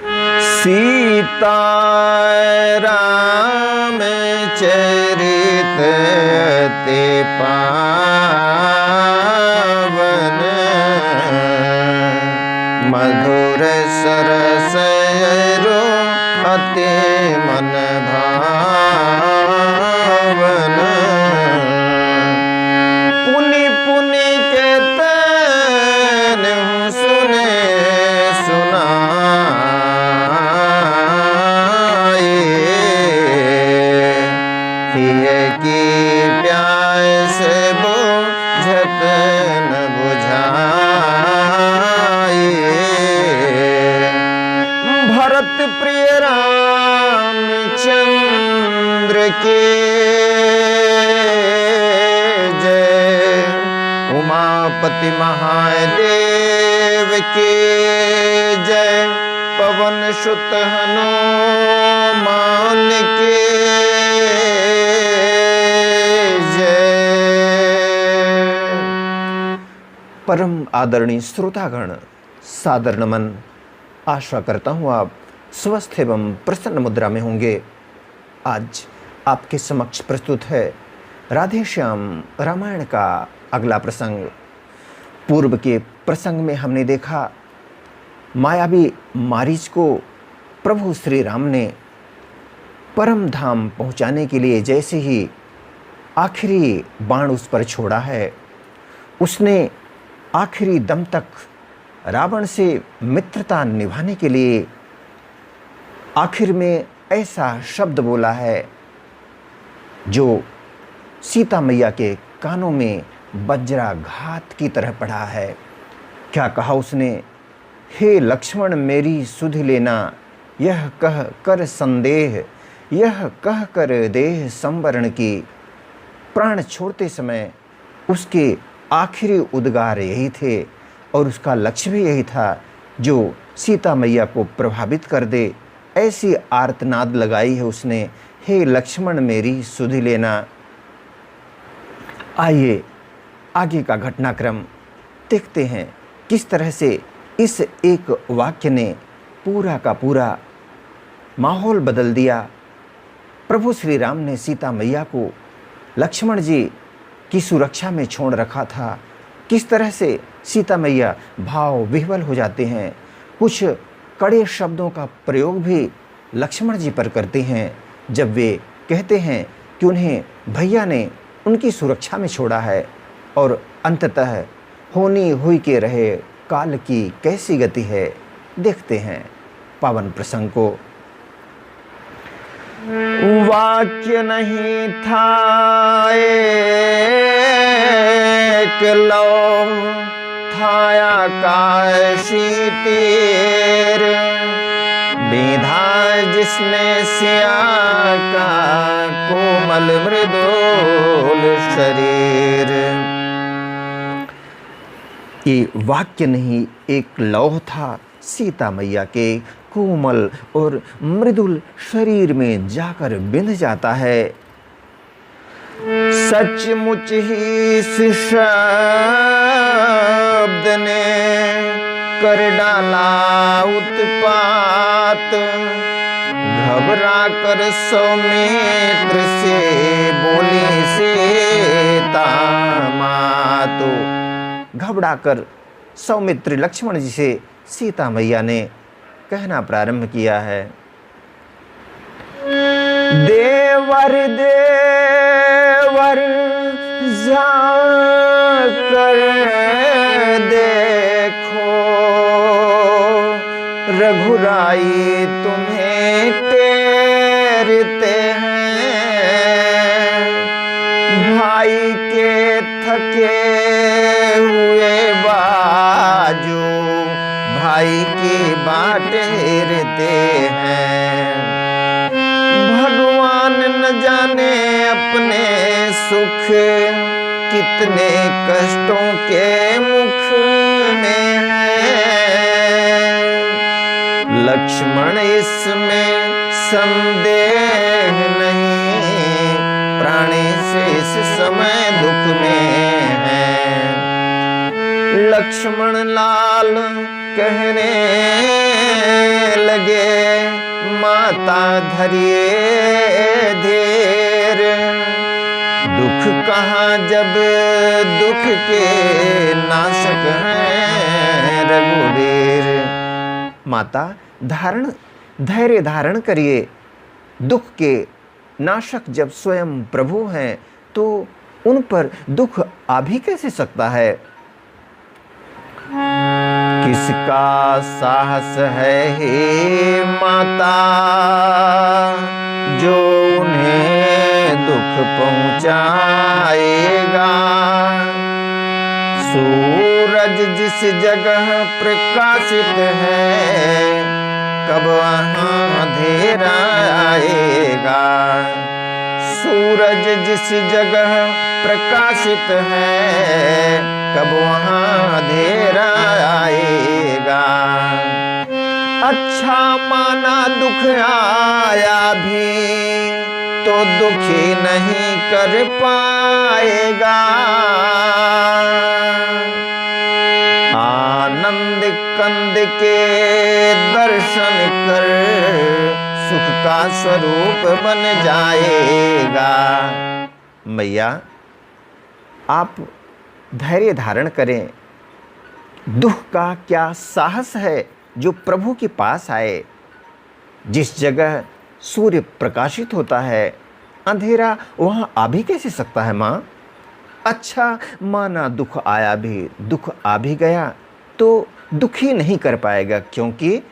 सीता राम चरित अति पावन, मधुर सरस अति मन भावन। पुनि पुनि के तन सुने सुनाए, हिय की प्यास बुझत न बुझाए। भरत प्रिय रामचंद्र के जय, उमापति महादेव के जय, पवन सुत हनुमान के जय। परम आदरणीय श्रोतागण, सादर नमन। आशा करता हूँ आप स्वस्थ एवं प्रसन्न मुद्रा में होंगे। आज आपके समक्ष प्रस्तुत है राधे श्याम रामायण का अगला प्रसंग। पूर्व के प्रसंग में हमने देखा मायावी मारीच को प्रभु श्री राम ने परम धाम पहुँचाने के लिए जैसे ही आखिरी बाण उस पर छोड़ा है, उसने आखिरी दम तक रावण से मित्रता निभाने के लिए आखिर में ऐसा शब्द बोला है जो सीता मैया के कानों में वज्राघात की तरह पड़ा है। क्या कहा उसने? हे लक्ष्मण मेरी सुध लेना, यह कह कर संदेह, यह कह कर देह संवरण की। प्राण छोड़ते समय उसके आखिरी उद्गार यही थे और उसका लक्ष्य भी यही था जो सीता मैया को प्रभावित कर दे। ऐसी आर्तनाद लगाई है उसने, हे लक्ष्मण मेरी सुधि लेना। आइए आगे का घटनाक्रम देखते हैं किस तरह से इस एक वाक्य ने पूरा का पूरा माहौल बदल दिया। प्रभु श्री राम ने सीता मैया को लक्ष्मण जी की सुरक्षा में छोड़ रखा था। किस तरह से सीता मैया भाव विह्वल हो जाते हैं। कुछ कड़े शब्दों का प्रयोग भी लक्ष्मण जी पर करते हैं जब वे कहते हैं कि उन्हें भैया ने उनकी सुरक्षा में छोड़ा है और अंततः होनी हुई के रहे काल की कैसी गति है। देखते हैं पावन प्रसंग को। वाक्य नहीं था एक लो, थाया काशी तीर, बेधा जिसने सिया का कोमल मृदुल शरीर। ये वाक्य नहीं एक लौह था सीता मैया के कोमल और मृदुल शरीर में जाकर बिंध जाता है। सचमुच ही इस शब्द ने कर डाला उत्पात, घबरा कर सौमित्र से बोली सीता मातो। घबरा कर सौमित्र लक्ष्मण जी से सीता मैया ने कहना प्रारंभ किया है, देवर देवर जाकर देखो, रघुराई तुम्हें टेरते हैं। भाई के थके हुए बाजू भाई की बाटेरते हैं। भगवान न जाने अपने सुख कितने कष्टों के मुख में है। लक्ष्मण इसमें संदेह नहीं, प्राणी से इस समय दुख में है। लक्ष्मण लाल कहने लगे, माता धरिए धीर, दुख कहाँ जब दुख के नाशक हैं रघुवीर। माता धैर्य धारण करिए, दुख के नाशक जब स्वयं प्रभु हैं तो उन पर दुख आ भी कैसे सकता है। किसका साहस है हे माता, जो उन्हें दुख पहुंचाएगा। सूरज जिस जगह प्रकाशित है, कब वहाँ अंधेरा आएगा। सूरज जिस जगह प्रकाशित है, कब वहाँ अंधेरा आएगा। अच्छा माना दुख आया भी, तो दुखी नहीं कर पाएगा। आनंद कंद के दर्शन कर, सुख का स्वरूप बन जाएगा। मैया, आप धैर्य धारण करें। दुख का क्या साहस है जो प्रभु के पास आए। जिस जगह सूर्य प्रकाशित होता है, अंधेरा वहाँ आ भी कैसे सकता है माँ। अच्छा माना दुख आया भी, दुख आ भी गया तो दुखी नहीं कर पाएगा, क्योंकि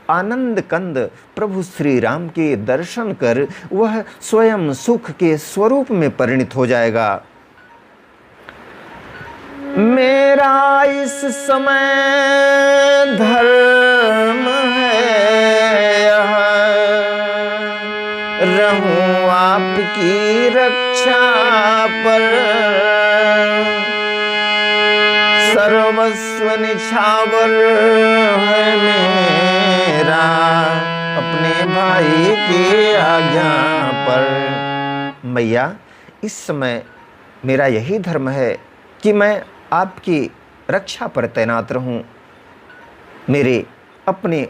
आनंद कंद प्रभु श्री राम के दर्शन कर वह स्वयं सुख के स्वरूप में परिणित हो जाएगा। मेरा इस समय धर्म है यह, रहूं आपकी रक्षा पर। सर्वस्व निछावर है मेरा, अपने भाई की आज्ञा पर। मैया, इस समय मेरा यही धर्म है कि मैं आपकी रक्षा पर तैनात रहूं। मेरे अपने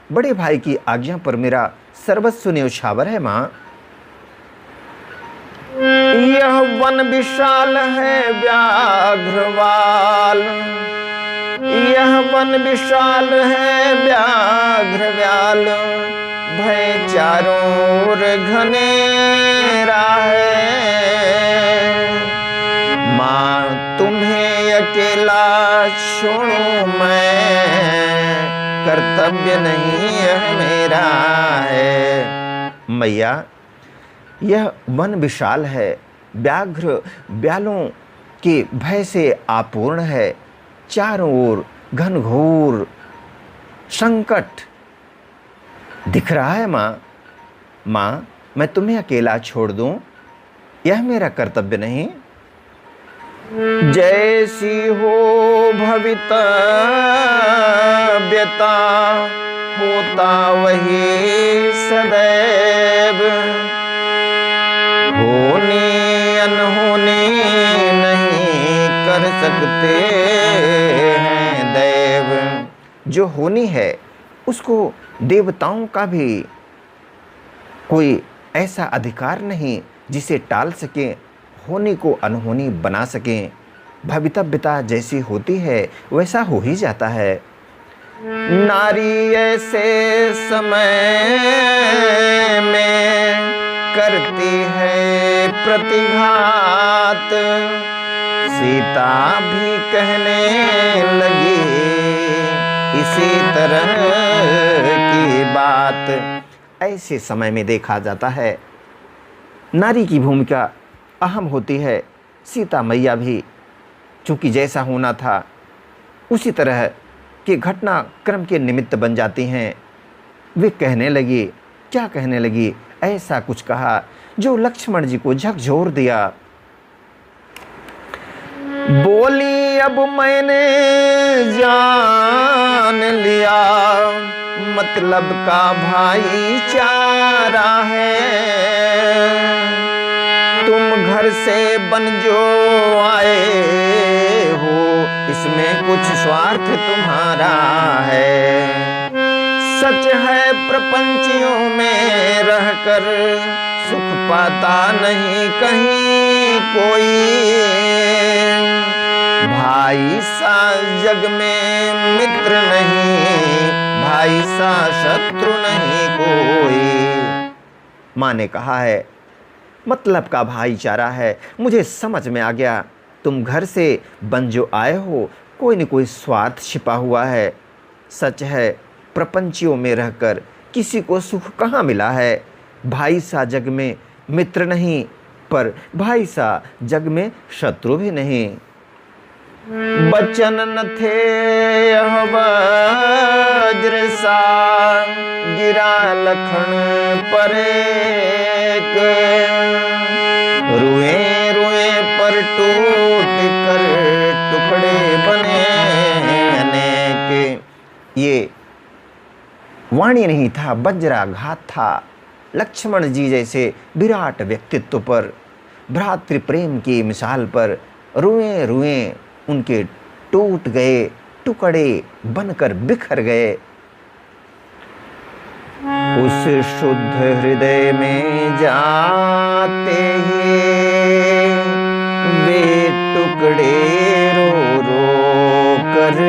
बड़े भाई की आज्ञा पर मेरा सर्वस्व न्यौछावर है माँ। यह वन विशाल है व्याघ्रवाल, यह वन विशाल है व्याघ्रवाल। भय चारों ओर घनेरा है। माँ तुम्हें अकेला छोड़ूं मैं, कर्तव्य नहीं यह मेरा है। मैया, यह वन विशाल है, व्याघ्र व्यालों के भय से आपूर्ण है। चारों ओर घनघोर संकट दिख रहा है माँ। माँ, मैं तुम्हें अकेला छोड़ दूं, यह मेरा कर्तव्य नहीं। जैसी हो भवितव्यता, होता वही सदैव। होनी अनहोनी नहीं कर सकते हैं देव। जो होनी है उसको देवताओं का भी कोई ऐसा अधिकार नहीं जिसे टाल सके, होनी को अनहोनी बना सकें। भवितव्यता जैसी होती है वैसा हो ही जाता है। नारी ऐसे समय में करती है प्रतिघात, सीता भी कहने लगी इसी तरह की बात। ऐसे समय में देखा जाता है नारी की भूमिका अहम होती है। सीता मैया भी चूँकि जैसा होना था उसी तरह के घटनाक्रम के निमित्त बन जाती हैं। वे कहने लगी, क्या कहने लगी, ऐसा कुछ कहा जो लक्ष्मण जी को झकझोर दिया। बोली अब मैंने जान लिया, मतलब का भाईचारा है। तुम घर से बन जो आए हो, इसमें कुछ स्वार्थ तुम्हारा है। सच है प्रपंचियों में रहकर सुख पाता नहीं कहीं कोई, भाई सा जग में मित्र नहीं, भाई सा शत्रु नहीं कोई। माँ ने कहा है मतलब का भाईचारा है। मुझे समझ में आ गया, तुम घर से बन जो आए हो कोई न कोई स्वार्थ छिपा हुआ है। सच है प्रपंचियों में रहकर किसी को सुख कहाँ मिला है। भाई सा जग में मित्र नहीं, पर भाई सा जग में शत्रु भी नहीं। बचन न थे यह वज्र सा, गिरा लखन पर एक, रुए रुए पर टूट कर टुकड़े बने अनेक। ये वाणी नहीं था, वज्राघात था। लक्ष्मण जी जैसे विराट व्यक्तित्व पर, भ्रातृ प्रेम की मिसाल पर रुए रुए उनके टूट गए, टुकड़े बनकर बिखर गए। उस शुद्ध हृदय में जाते ही वे टुकड़े रो रो कर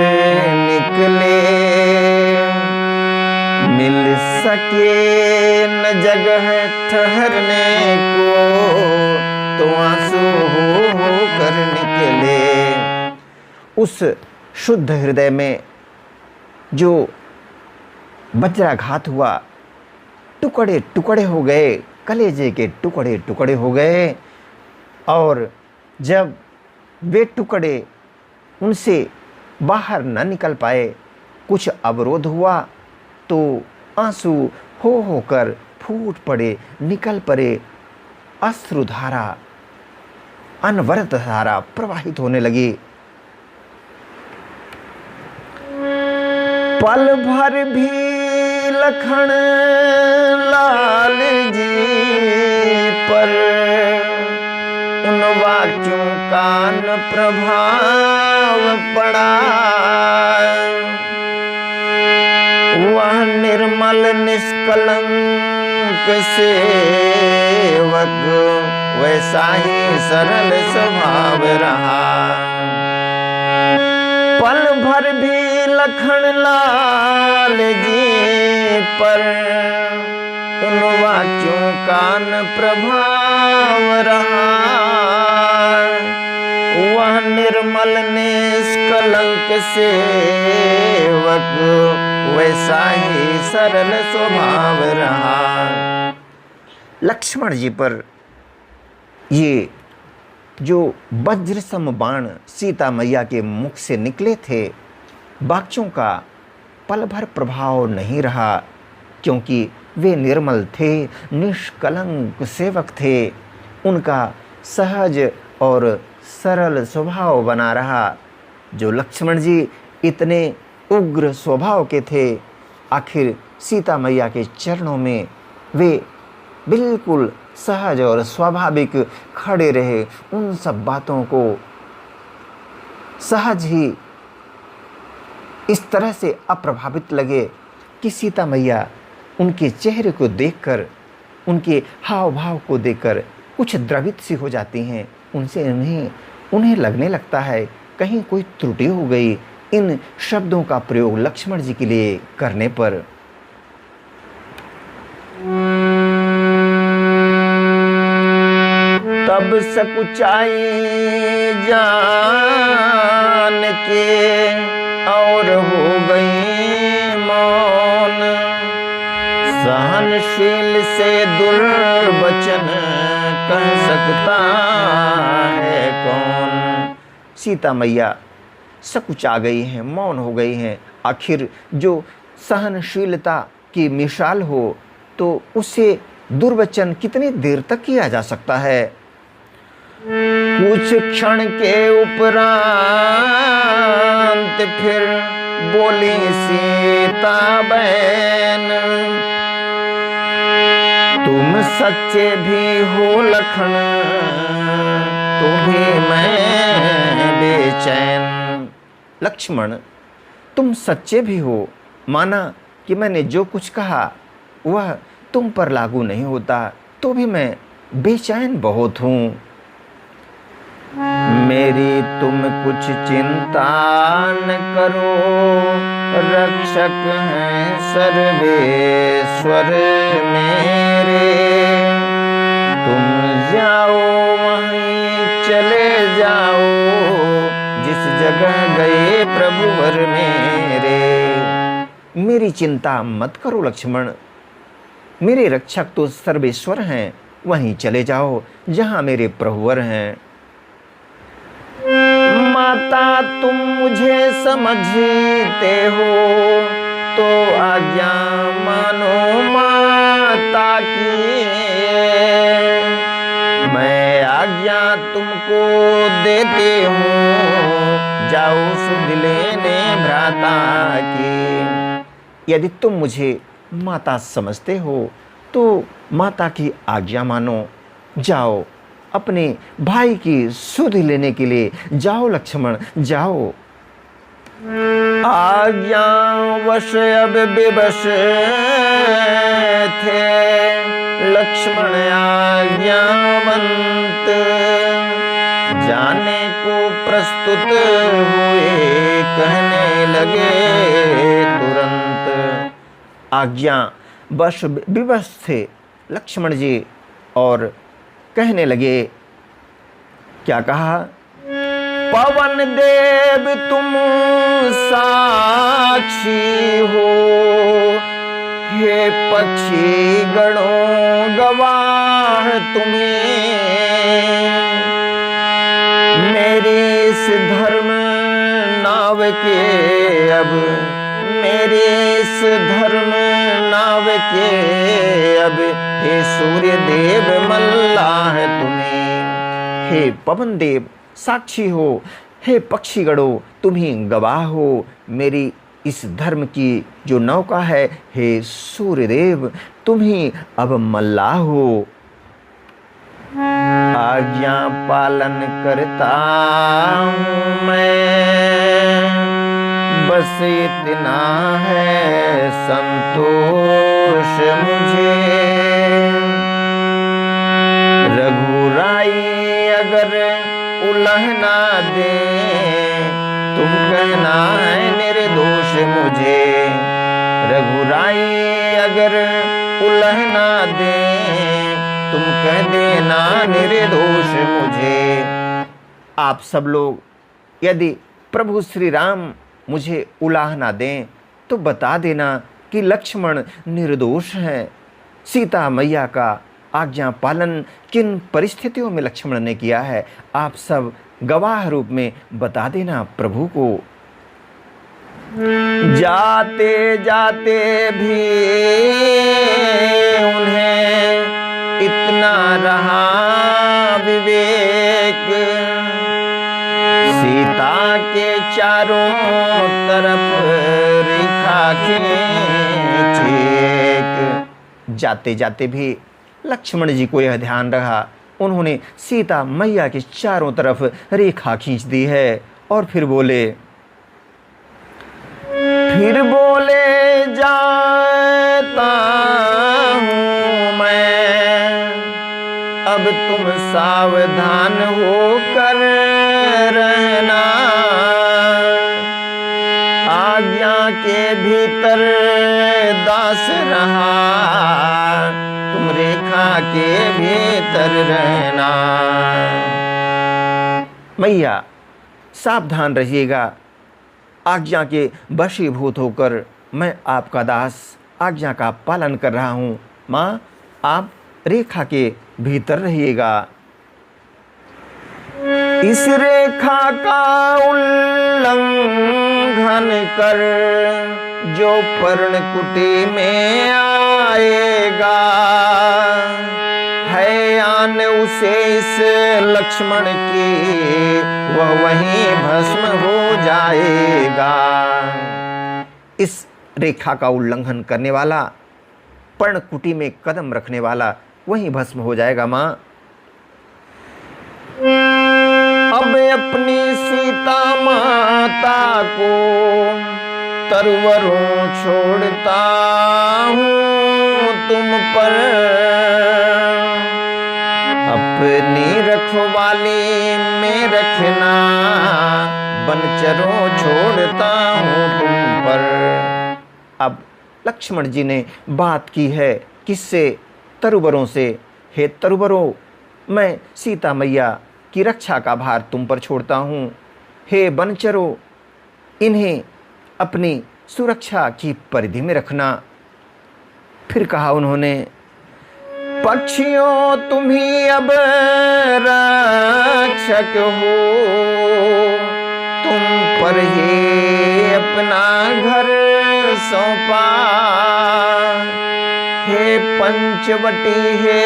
निकले। मिल सके न जगह ठहरने को, तो आंसू हो कर निकले। उस शुद्ध हृदय में जो वज्राघात हुआ, टुकड़े टुकड़े हो गए, कलेजे के टुकड़े टुकड़े हो गए। और जब वे टुकड़े उनसे बाहर न निकल पाए, कुछ अवरोध हुआ, तो आंसू हो होकर फूट पड़े, निकल पड़े। अश्रुधारा, अनवरत धारा प्रवाहित होने लगी। पल भर भी लखन लाल जी पर उन वाक्यों का न प्रभाव पड़ा। वह निर्मल निष्कलंक सेवक वैसा ही सरल स्वभाव रहा। पल भर भी लखन लाल जी पर उन वाक्यों का न प्रभाव रहा। वह निर्मल निष्कलंक सेवक वैसा ही सरल स्वभाव रहा। लक्ष्मण जी पर ये जो वज्र सम बाण सीता मैया के मुख से निकले थे, वाक्यों का पल भर प्रभाव नहीं रहा, क्योंकि वे निर्मल थे, निष्कलंक सेवक थे। उनका सहज और सरल स्वभाव बना रहा। जो लक्ष्मण जी इतने उग्र स्वभाव के थे, आखिर सीता मैया के चरणों में वे बिल्कुल सहज और स्वाभाविक खड़े रहे। उन सब बातों को सहज ही इस तरह से अप्रभावित लगे कि सीता मैया उनके चेहरे को देखकर, उनके हाव भाव को देखकर कुछ द्रवित सी हो जाती हैं। उनसे उन्हें लगने लगता है कहीं कोई त्रुटि हो गई इन शब्दों का प्रयोग लक्ष्मण जी के लिए करने पर। तब सकुचाई जान के और हो गई मौन, सहनशील से दुर्वचन कह सकता है कौन। सीता मैया सकुचा गई हैं, मौन हो गई हैं। आखिर जो सहनशीलता की मिसाल हो, तो उसे दुर्वचन कितनी देर तक किया जा सकता है। कुछ क्षण के उपरांत फिर बोली सीता बहन, तुम सच्चे भी हो लखन, तो भी मैं बेचैन। लक्ष्मण तुम सच्चे भी हो, माना कि मैंने जो कुछ कहा वह तुम पर लागू नहीं होता, तो भी मैं बेचैन बहुत हूँ। मेरी तुम कुछ चिंता न करो, रक्षक हैं सर्वेश्वर मेरे। तुम जाओ वहीं चले जाओ, जिस जगह गए प्रभुवर मेरे। मेरी चिंता मत करो लक्ष्मण, मेरे रक्षक तो सर्वेश्वर हैं, वहीं चले जाओ जहां मेरे प्रभुवर हैं। माता तुम मुझे समझते हो, तो आज्ञा मानो माता की। मैं आज्ञा तुमको देते हूँ, जाओ सुध लेने भ्राता की। यदि तुम मुझे माता समझते हो तो माता की आज्ञा मानो, जाओ अपने भाई की सुध लेने के लिए जाओ लक्ष्मण जाओ। आज्ञा वश अब विवश थे लक्ष्मण आज्ञावंत, जाने को प्रस्तुत हुए कहने लगे तुरंत। आज्ञा वश विवश थे लक्ष्मण जी और कहने लगे, क्या कहा? पवन देव तुम साक्षी हो, हे पक्षी गणों गवाह तुम्हें। मेरी इस धर्म नाव के अब, मेरी इस धर्म नाव के अब, हे सूर्य देव मल्लाह तुम्हें। हे पवन देव साक्षी हो, हे पक्षी गणों तुम ही गवाह हो, मेरी इस धर्म की जो नौका है, हे सूर्यदेव तुम ही अब मल्लाह हो। आज्ञा पालन करता हूँ मैं, बस इतना है संतोष मुझे। रघुराई अगर उल्लंघना दे, तुम कहना है निर्दोष मुझे। रघुराई अगर उल्लंघना दे, तुम कह देना निर्दोष मुझे। आप सब लोग यदि प्रभु श्री राम मुझे उलाहना दें तो बता देना कि लक्ष्मण निर्दोष हैं। सीता मैया का आज्ञा पालन किन परिस्थितियों में लक्ष्मण ने किया है, आप सब गवाह रूप में बता देना प्रभु को। जाते जाते भी उन्हें इतना रहा विवेक, सीता के चारों तरफ रेखा खींची एक। जाते जाते भी लक्ष्मण जी को यह ध्यान रहा, उन्होंने सीता मैया के चारों तरफ रेखा खींच दी है। और फिर बोले जाता हूँ मैं, अब तुम सावधान होकर रहना। आज्ञा के भीतर दास रहा, तुम रेखा के भीतर रहना। मैया सावधान रहिएगा, आज्ञा के वशीभूत होकर मैं आपका दास आज्ञा का पालन कर रहा हूँ। माँ आप रेखा के भीतर रहिएगा। इस रेखा का उल्लंघन कर जो पर्णकुटी में आएगा, है आन उसे इस लक्ष्मण की, वह वहीं भस्म हो जाएगा। इस रेखा का उल्लंघन करने वाला, पर्णकुटी में कदम रखने वाला वहीं भस्म हो जाएगा। माँ अब अपनी सीता माता को तरुवरों छोड़ता हूँ तुम पर, अपनी रखवाली में रखना, बनचरों छोड़ता हूँ तुम पर। अब लक्ष्मण जी ने बात की है किससे? तरुवरों से। हे तरुवरों, मैं सीता मैया की रक्षा का भार तुम पर छोड़ता हूँ। हे बनचरों, इन्हें अपनी सुरक्षा की परिधि में रखना। फिर कहा उन्होंने, पक्षियों तुम ही अब रक्षक हो, तुम पर ही अपना घर सौंपा। हे पंचवटी, हे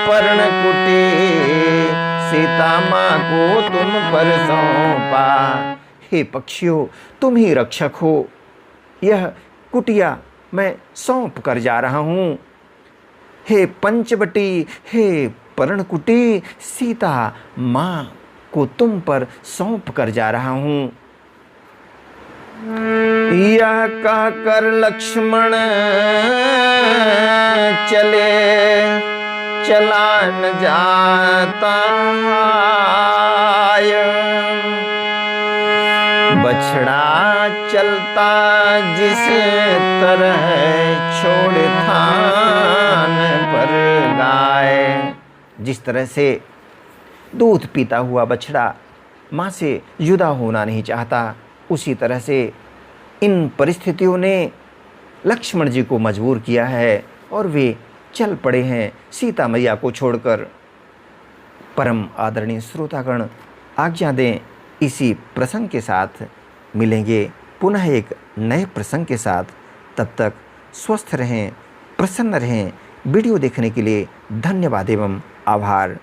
पर्णकुटी, सीता माँ को तुम पर सौंपा। हे पक्षियों, तुम ही रक्षक हो, यह कुटिया मैं सौंप कर जा रहा हूँ। हे पंचवटी, हे पर्णकुटी, सीता माँ को तुम पर सौंप कर जा रहा हूँ। यह कहकर लक्ष्मण चला न जाता, बछड़ा चलता जिस तरह छोड़ थान पर गाय। जिस तरह से दूध पीता हुआ बछड़ा माँ से जुदा होना नहीं चाहता, उसी तरह से इन परिस्थितियों ने लक्ष्मण जी को मजबूर किया है और वे चल पड़े हैं सीता मैया को छोड़कर। परम आदरणीय श्रोतागण, आज्ञा दें, इसी प्रसंग के साथ मिलेंगे पुनः एक नए प्रसंग के साथ। तब तक स्वस्थ रहें, प्रसन्न रहें। वीडियो देखने के लिए धन्यवाद एवं आभार।